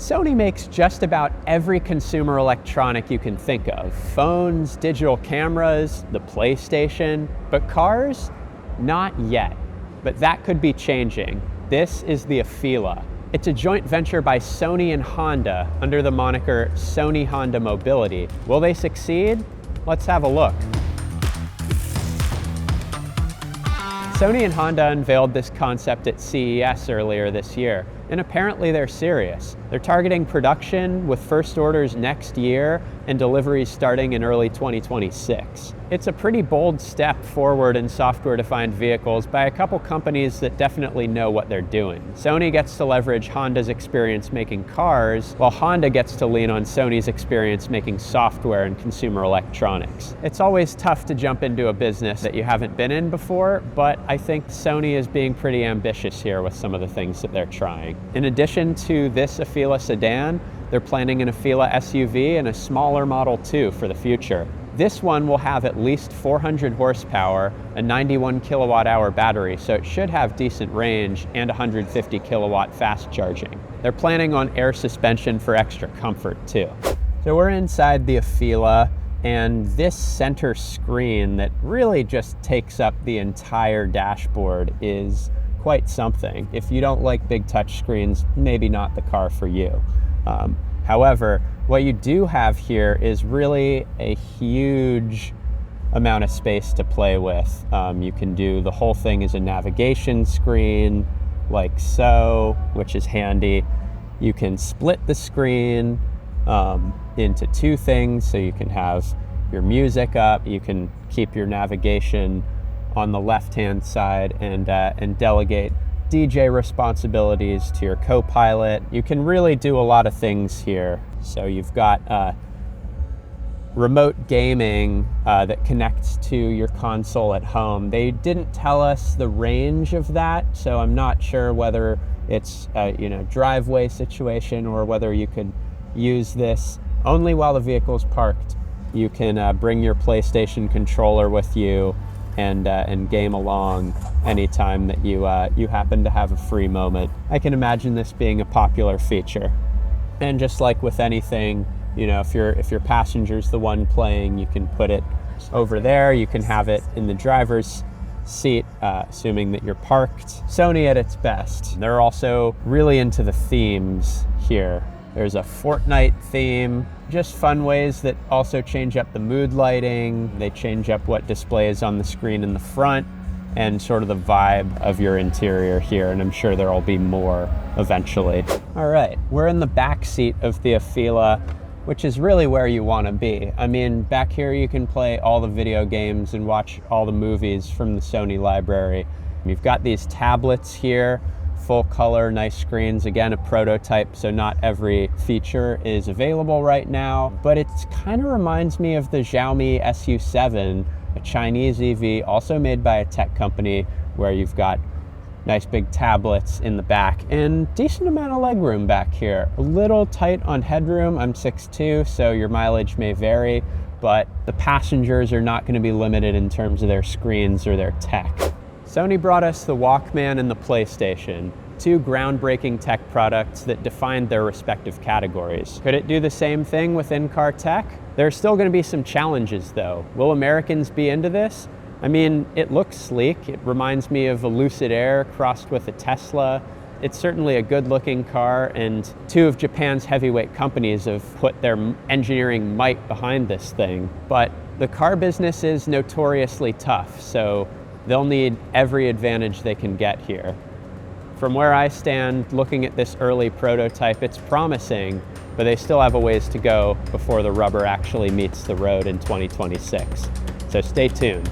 Sony makes just about every consumer electronic you can think of. Phones, digital cameras, the PlayStation, but cars? Not yet. But that could be changing. This is the Afeela. It's a joint venture by Sony and Honda under the moniker Sony-Honda Mobility. Will they succeed? Let's have a look. Sony and Honda unveiled this concept at CES earlier this year, and apparently they're serious. They're targeting production with first orders next year and deliveries starting in early 2026. It's a pretty bold step forward in software-defined vehicles by a couple companies that definitely know what they're doing. Sony gets to leverage Honda's experience making cars, while Honda gets to lean on Sony's experience making software and consumer electronics. It's always tough to jump into a business that you haven't been in before, but I think Sony is being pretty ambitious here with some of the things that they're trying. In addition to this Afeela sedan, they're planning an Afeela SUV and a smaller Model 2 for the future. This one will have at least 400 horsepower, a 91 kilowatt hour battery, so it should have decent range and 150 kilowatt fast charging. They're planning on air suspension for extra comfort too. So we're inside the Afeela, and this center screen that really just takes up the entire dashboard is quite something. If you don't like big touch screens, maybe not the car for you. However, what you do have here is really a huge amount of space to play with. You can do the whole thing as a navigation screen, like so, which is handy. You can split the screen into two things, so you can have your music up, you can keep your navigation on the left-hand side and delegate DJ responsibilities to your co-pilot. You can really do a lot of things here. So you've got remote gaming that connects to your console at home. They didn't tell us the range of that, so I'm not sure whether it's a driveway situation or whether you could use this only while the vehicle's parked. You can bring your PlayStation controller with you and game along anytime that you happen to have a free moment. I can imagine this being a popular feature. And just like with anything, if your passenger's the one playing, you can put it over there. You can have it in the driver's seat, assuming that you're parked. Sony at its best. They're also really into the themes here. There's a Fortnite theme, just fun ways that also change up the mood lighting. They change up what displays on the screen in the front and sort of the vibe of your interior here, and I'm sure there'll be more eventually. All right, we're in the back seat of the Afeela, which is really where you want to be. I mean, back here you can play all the video games and watch all the movies from the Sony library. You've got these tablets here, full color, nice screens. Again, a prototype, so not every feature is available right now, but it kind of reminds me of the Xiaomi SU7, a Chinese EV, also made by a tech company, where you've got nice big tablets in the back and decent amount of legroom back here. A little tight on headroom. I'm 6'2", so your mileage may vary, but the passengers are not going to be limited in terms of their screens or their tech. Sony brought us the Walkman and the PlayStation, two groundbreaking tech products that defined their respective categories. Could it do the same thing with in-car tech? There are still going to be some challenges though. Will Americans be into this? I mean, it looks sleek. It reminds me of a Lucid Air crossed with a Tesla. It's certainly a good-looking car, and two of Japan's heavyweight companies have put their engineering might behind this thing. But the car business is notoriously tough, so they'll need every advantage they can get here. From where I stand, looking at this early prototype, it's promising, but they still have a ways to go before the rubber actually meets the road in 2026. So stay tuned.